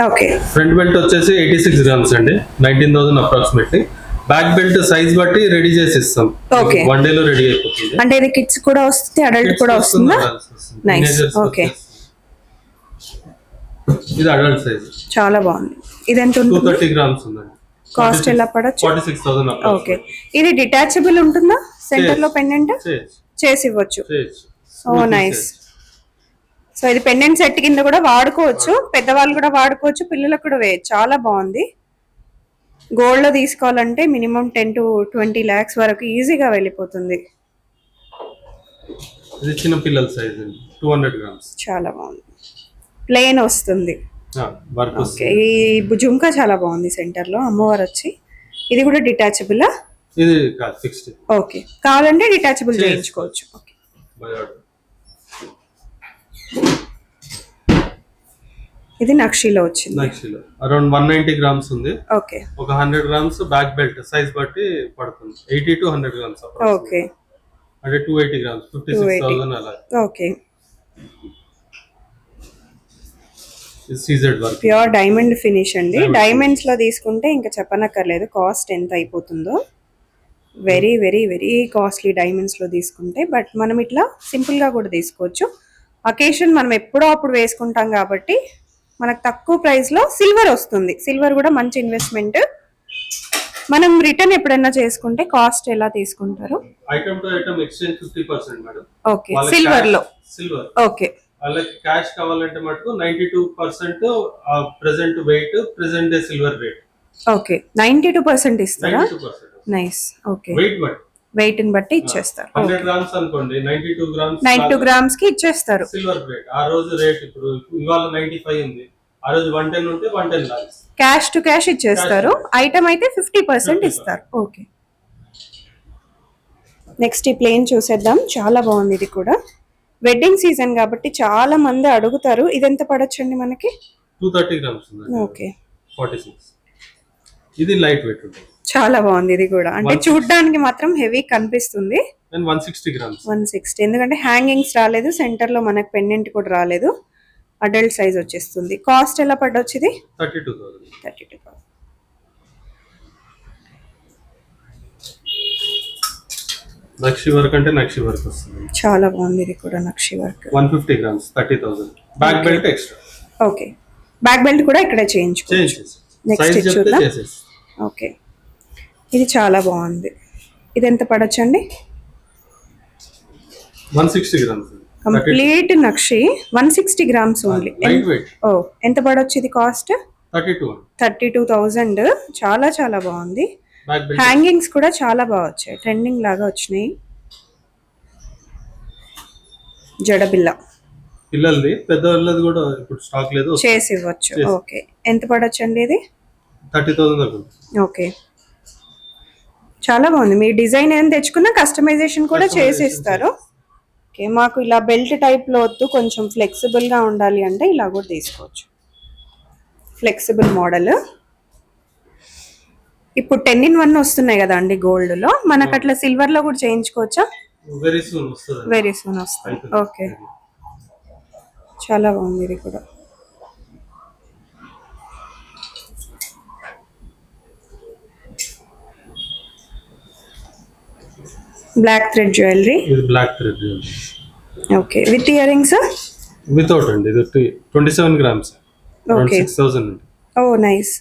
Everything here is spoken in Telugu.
ఓకే. ఫ్రంట్ బెల్ట్ వచ్చేసి 86 గ్రామ్స్ అండి, 19,000 అప్రాక్సిమేట్లీ. బ్యాక్ బెల్ట్ సైజ్ బట్టి రెడీ చేసి ఇస్తాం. ఓకే. వన్ డే లో రెడీ అయిపోతుంది. అంటే ఇది కిడ్స్ కూడా వస్తుంది, అడల్ట్ కూడా వస్తుందా? నైస్. ఓకే. ఇది అడల్ట్ సైజ్. చాలా బాగుంది. ఇది ఎంత ఉంటుంది? 230 గ్రామ్స్ ఉందండి. కాస్ట్ ఎలా పడొచ్చు? 46,000. ఓకే. ఇది డిటాచబుల్ ఉంటుందా? సెంటర్ లో పెండెంట్ చేసి ఇవ్వచ్చు. ఓ నైస్. సో ఇది పెండెంట్ సెట్ కింద కూడా వాడుకోవచ్చు, పెద్దవాళ్ళు కూడా వాడుకోవచ్చు, పిల్లలకు కూడా వేయచ్చు. చాలా బాగుంది. గోల్డ్ లో తీసుకోవాలంటే మినిమం 10 to 20 lakhs వరకు ఈజీగా వెళ్ళిపోతుంది. ఇది చిన్న పిల్లల సైజ్ అండి, 200 గ్రామ్స్. చాలా బాగుంది. ప్లేన్ వస్తుంది. ఓకే. ఈ జుంకా చాలా బాగుంది సెంటర్ లో అమ్మవారు వచ్చి. ఇది కూడా డిటాచబుల్? ఇది కాదు, ఫిక్స్డ్. ఓకే. కావాలంటే డిటాచబుల్ చేయించుకోవచ్చు. ఓకే. ఇది నక్షిలో వచ్చింది. నక్షిలో అరౌండ్ 190 గ్రామ్స్ ఉంది. ఓకే. ఒక 100 గ్రామ్స్ బ్యాక్ బెల్ట్ సైజ్ బట్టి పడుతుంది. 80 to 100 గ్రామ్స్. ఓకే. అంటే 280 గ్రామ్స్, 56,000 అలా. Okay. CZ work, pure diamond finish అండి. డైమండ్స్ లో తీసుకుంటే ఇంకా చెప్పనక్కర్లేదు కాస్ట్ ఎంత అయిపోతుందో. Very very very costly diamonds లో తీసుకుంటే. బట్ మనం ఇట్లా సింపుల్ గా కూడా తీసుకోవచ్చు. అకేషన్ మనం ఎప్పుడో అప్పుడు వేసుకుంటాం కాబట్టి మనకు తక్కువ ప్రైస్ లో సిల్వర్ వస్తుంది. సిల్వర్ కూడా మంచి ఇన్వెస్ట్మెంట్. మనం రిటర్న్ ఎప్పుడైనా చేసుకుంటే కాస్ట్ ఎలా తీసుకుంటారు? Item to item exchange 50% madam. Okay. Silver లో. సిల్వర్. ఓకే. వాళ్ళకి క్యాష్ కావాలంటే మటుకు 92% present weight, present day silver rate. Okay. 92% ఇస్తారా? 92%. నైస్. ఓకే. వెయిట్ ని బట్టి ఇచ్చేస్తారు. 100 గ్రామ్స్ అనుకోండి, 92 గ్రామ్స్ కి ఇచ్చేస్తారు. సిల్వర్ రేట్ ఆ రోజు రేట్. ఇప్పుడు ఇవాళ 95 ఉంది, ఆ రోజు 110 ఉంటే 110 లాస్. క్యాష్ టు క్యాష్ ఇచ్చేస్తారు. ఐటమ్ అయితే 50% ఇస్తారు. ఓకే. నెక్స్ట్ ఈ ప్లేన్ చూసేద్దాం. చాలా బాగుంది. ఇది కూడా వెడ్డింగ్ సీజన్ కాబట్టి చాలా మంది అడుగుతారు. ఇది ఎంత పడొచ్చండి మనకి? 230 గ్రామ్స్ ఉంది. ఓకే. 46. ఇది లైట్ వెయిట్ ఉంటుంది. చాలా బాగుంది. ఇది కూడా అంటే చూడడానికి మాత్రం హెవీ కనిపిస్తుంది. 160 గ్రామ్స్. 160. ఎందుకంటే హ్యాంగింగ్స్ రాలేదు, సెంటర్ లో మనకు పెండెంట్ కూడా రాలేదు. అడల్ట్ సైజ్ వచ్చేస్తుంది. కాస్ట్ ఎలా పడొచ్చు ఇది? 32,000. నక్షి వర్క్ అంటే నక్షి వర్క్ వస్తుంది. చాలా బాగుంది. ఇది కూడా నక్షి work. 150 grams, 30,000. Back belt extra. Okay. Back belt కూడా ఇక్కడే చేయించుకోవచ్చు. నెక్స్ట్ చూద్దాం. ఓకే. ఇది చాలా బాగుంది. ఇది ఎంత పడొచ్చు అండి? 160 గ్రామ్స్. కంప్లీట్ నక్షి 160 గ్రామ్స్ ఓన్లీ. ఓ ఎంత పడొచ్చు ఇది కాస్ట్? 32,000. చాలా చాలా బాగుంది. హ్యాంగింగ్స్ కూడా చాలా బాగా వచ్చాయి, ట్రెండింగ్ లాగా వచ్చినాయి. జడబిల్ల పిల్లలది, పెద్దవాళ్ళది కూడా ఇప్పుడు స్టాక్ లేదు, చేసి ఇవ్వచ్చు. ఓకే. ఎంత పడొచ్చు అండి ఇది? 30,000. ఓకే. చాలా బాగుంది. మీ డిజైన్ ఏం తెచ్చుకున్నా కస్టమైజేషన్ కూడా చేసి ఇస్తారు. ఓకే. మాకు ఇలా బెల్ట్ టైప్ లో వద్దు, కొంచెం ఫ్లెక్సిబుల్ గా ఉండాలి అంటే ఇలా కూడా తీసుకోవచ్చు. Flexible model. ఇప్పుడు 10-in-1 వస్తున్నాయి కదా అండి గోల్డ్ లో. మనకు అట్లా సిల్వర్ లో కూడా చేయించుకోవచ్చా? వెరీ సూన్ వస్తుంది. ఓకే. చాలా బాగుంది. ఇది కూడా black thread jewellery. Okay. With earrings? Without అండి. ఇది 27 గ్రామ్స్. ఓకే. 6,000. ఓ నైస్.